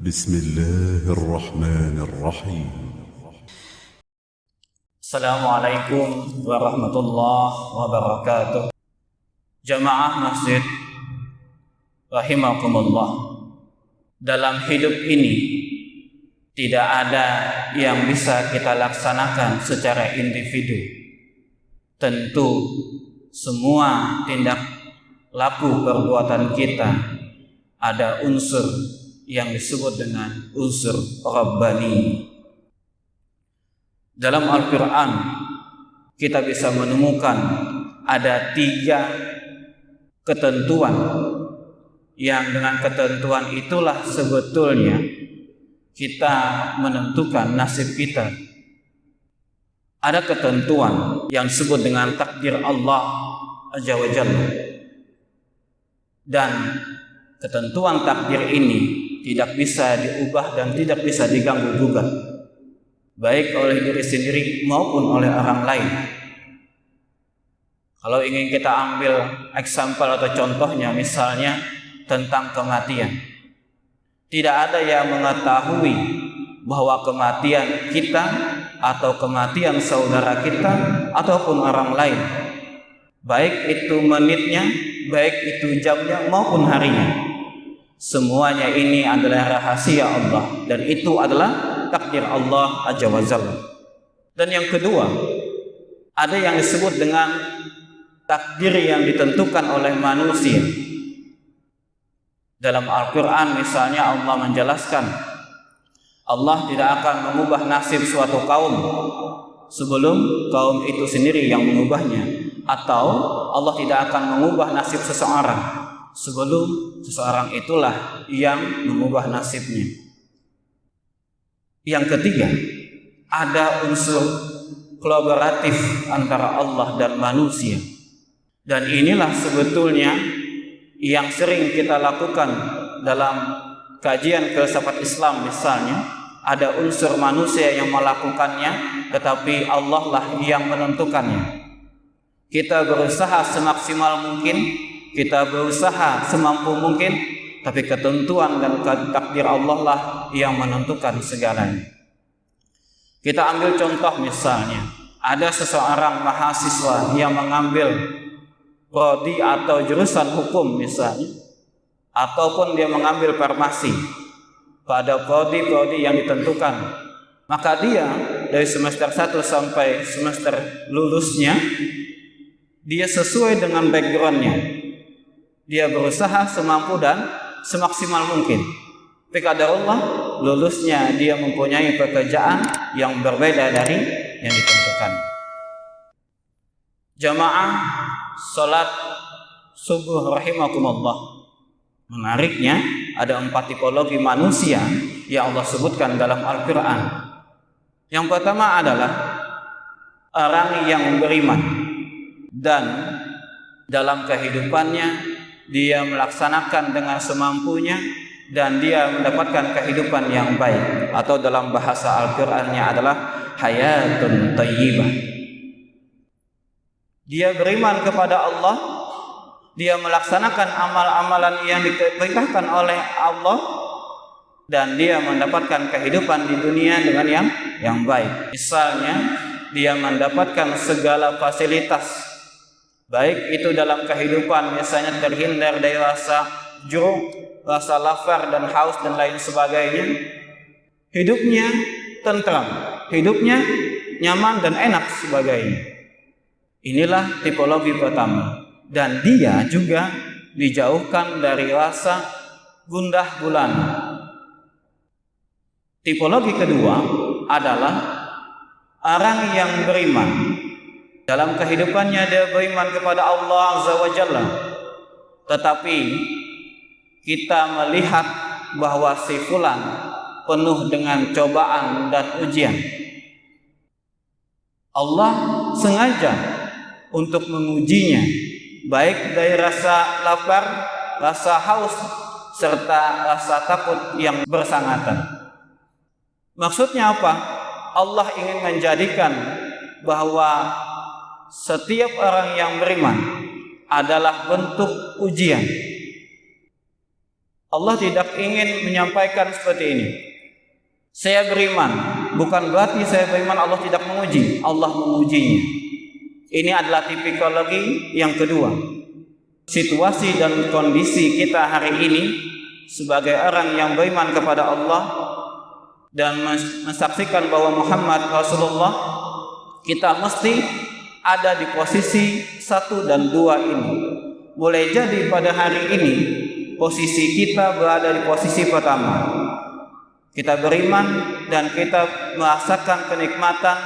بسم الله الرحمن الرحيم. Assalamualaikum warahmatullahi wabarakatuh. Jamaah masjid rahimakumullah. Dalam hidup ini tidak ada yang bisa kita laksanakan secara individu. Tentu semua tindak laku perbuatan kita ada unsur yang disebut dengan unsur Rabbani. Dalam Al-Quran kita bisa menemukan ada 3 ketentuan yang dengan ketentuan itulah sebetulnya kita menentukan nasib kita. Ada ketentuan yang disebut dengan takdir Allah Azza wa Jalla, dan ketentuan takdir ini tidak bisa diubah dan tidak bisa diganggu gugat, baik oleh diri sendiri maupun oleh orang lain. Kalau ingin kita ambil example atau contohnya, misalnya tentang kematian, tidak ada yang mengetahui bahwa kematian kita atau kematian saudara kita ataupun orang lain, baik itu menitnya, baik itu jamnya maupun harinya, semuanya ini adalah rahasia Allah, dan itu adalah takdir Allah Azza wa Jalla. Dan yang kedua, ada yang disebut dengan takdir yang ditentukan oleh manusia. Dalam Al-Quran misalnya Allah menjelaskan, Allah tidak akan mengubah nasib suatu kaum sebelum kaum itu sendiri yang mengubahnya, atau Allah tidak akan mengubah nasib seseorang sebelum seseorang itulah yang mengubah nasibnya. Yang ketiga, ada unsur kolaboratif antara Allah dan manusia. Dan inilah sebetulnya yang sering kita lakukan dalam kajian filsafat Islam. Misalnya, ada unsur manusia yang melakukannya, tetapi Allah lah yang menentukannya. Kita berusaha semaksimal mungkin, kita berusaha semampu mungkin, tapi ketentuan dan takdir Allah lah yang menentukan segalanya. Kita ambil contoh misalnya, ada seseorang mahasiswa yang mengambil prodi atau jurusan hukum misalnya, ataupun dia mengambil farmasi pada prodi-prodi yang ditentukan. Maka dia dari semester 1 sampai semester lulusnya, dia sesuai dengan backgroundnya. Dia berusaha semampu dan semaksimal mungkin. Tapi kadar Allah, lulusnya dia mempunyai pekerjaan yang berbeda dari yang ditentukan. Jamaah salat subuh rahimakumullah. Menariknya, ada 4 tipologi manusia yang Allah sebutkan dalam Al-Quran. Yang pertama adalah orang yang beriman dan dalam kehidupannya dia melaksanakan dengan semampunya dan dia mendapatkan kehidupan yang baik, atau dalam bahasa Al-Qur'annya adalah hayatun thayyibah. Dia beriman kepada Allah, dia melaksanakan amal-amalan yang diperintahkan oleh Allah, dan dia mendapatkan kehidupan di dunia dengan yang baik. Misalnya, dia mendapatkan segala fasilitas, baik itu dalam kehidupan, misalnya terhindar dari rasa juruk, rasa lapar dan haus dan lain sebagainya. Hidupnya tentram, hidupnya nyaman dan enak sebagainya. Inilah tipologi pertama. Dan dia juga dijauhkan dari rasa gundah gulana. Tipologi kedua adalah orang yang beriman. Dalam kehidupannya dia beriman kepada Allah Azza wa Jalla, tetapi kita melihat bahwa si fulan penuh dengan cobaan dan ujian. Allah sengaja untuk mengujinya, baik dari rasa lapar, rasa haus, serta rasa takut yang bersangatan. Maksudnya apa? Allah ingin menjadikan bahwa setiap orang yang beriman adalah bentuk ujian. Allah tidak ingin menyampaikan seperti ini. Saya beriman, bukan berarti saya beriman Allah tidak menguji. Allah mengujinya. Ini adalah tipologi yang kedua. Situasi dan kondisi kita hari ini sebagai orang yang beriman kepada Allah dan mensaksikan bahwa Muhammad Rasulullah, kita mesti ada di posisi 1 dan 2 ini. Boleh jadi pada hari ini posisi kita berada di posisi pertama. Kita beriman dan kita merasakan kenikmatan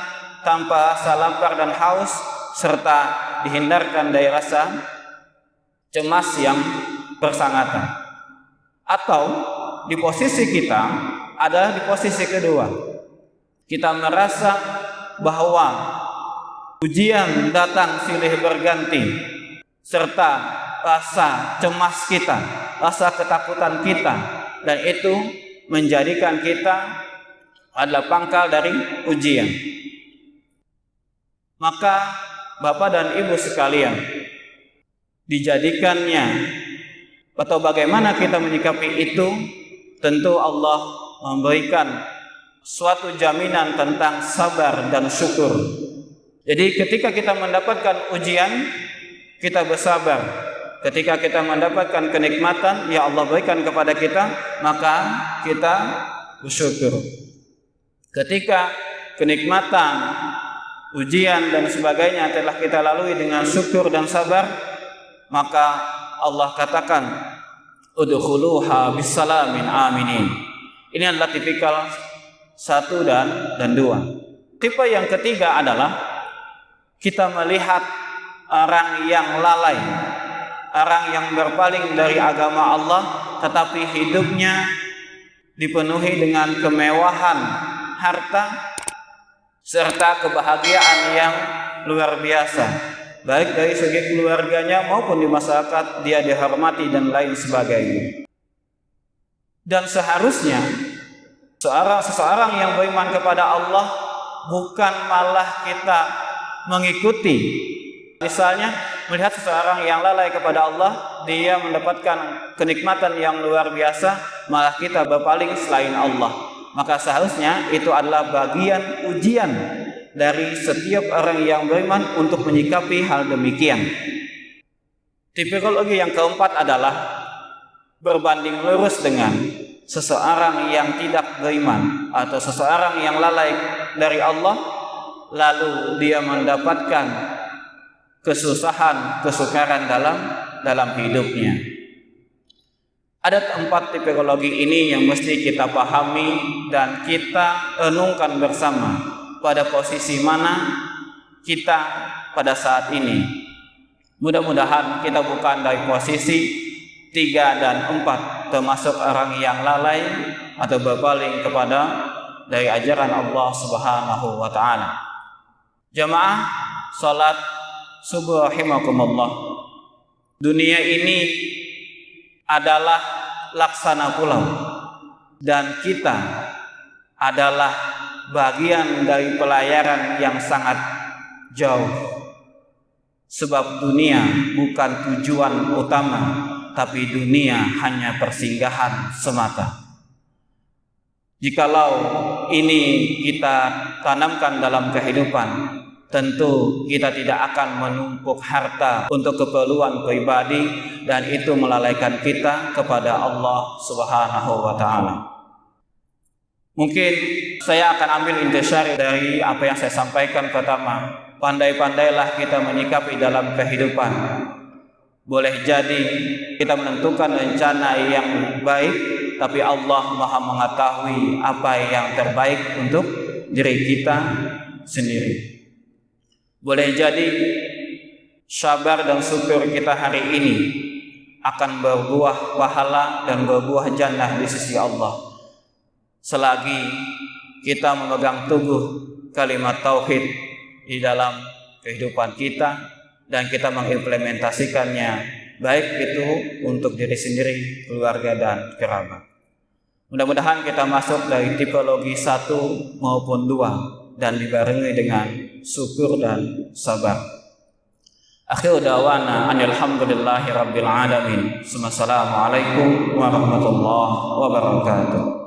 tanpa rasa lapar dan haus, serta dihindarkan dari rasa cemas yang bersangatan. Atau di posisi kita adalah di posisi kedua. Kita merasa bahwa ujian datang silih berganti, serta rasa cemas kita, rasa ketakutan kita, dan itu menjadikan kita adalah pangkal dari ujian. Maka Bapak dan Ibu sekalian, dijadikannya atau bagaimana kita menyikapi itu, tentu Allah memberikan suatu jaminan tentang sabar dan syukur. Jadi ketika kita mendapatkan ujian, kita bersabar. Ketika kita mendapatkan kenikmatan ya Allah berikan kepada kita, maka kita bersyukur. Ketika kenikmatan, ujian dan sebagainya telah kita lalui dengan syukur dan sabar, maka Allah katakan udkhuluha bisalamin aminin. Ini adalah tipikal 1 dan 2. Tipe yang ketiga adalah kita melihat orang yang lalai, orang yang berpaling dari agama Allah, tetapi hidupnya dipenuhi dengan kemewahan harta serta kebahagiaan yang luar biasa, baik dari segi keluarganya maupun di masyarakat dia dihormati dan lain sebagainya. Dan seharusnya seseorang yang beriman kepada Allah bukan malah kita mengikuti. Misalnya melihat seseorang yang lalai kepada Allah, dia mendapatkan kenikmatan yang luar biasa, malah kita berpaling selain Allah. Maka seharusnya itu adalah bagian ujian dari setiap orang yang beriman untuk menyikapi hal demikian. Tipologi yang keempat adalah berbanding lurus dengan seseorang yang tidak beriman atau seseorang yang lalai dari Allah, lalu dia mendapatkan kesusahan, kesukaran dalam hidupnya. Ada 4 tipologi ini yang mesti kita pahami dan kita renungkan bersama pada posisi mana kita pada saat ini. Mudah-mudahan kita bukan dari posisi 3 dan 4 termasuk orang yang lalai atau berpaling kepada dari ajaran Allah Subhanahu wa taala. Jamaah salat subuh rahimakumullah. Dunia ini adalah laksana pulau dan kita adalah bagian dari pelayaran yang sangat jauh. Sebab dunia bukan tujuan utama, tapi dunia hanya persinggahan semata. Jikalau ini kita tanamkan dalam kehidupan, tentu kita tidak akan menumpuk harta untuk keperluan pribadi dan itu melalaikan kita kepada Allah Subhanahu wa taala. Mungkin saya akan ambil intisari dari apa yang saya sampaikan pertama. Pandai-pandailah kita menyikapi dalam kehidupan. Boleh jadi kita menentukan rencana yang baik, tapi Allah Maha mengetahui apa yang terbaik untuk diri kita sendiri. Boleh jadi sabar dan syukur kita hari ini akan berbuah pahala dan berbuah jannah di sisi Allah selagi kita memegang teguh kalimat tauhid di dalam kehidupan kita dan kita mengimplementasikannya, baik itu untuk diri sendiri, keluarga dan kerabat. Mudah-mudahan kita masuk dari tipologi 1 maupun 2 dan dibarengi dengan syukur dan sabar. Akhiru da'wana alhamdulillahi rabbil alamin. Assalamualaikum warahmatullahi wabarakatuh.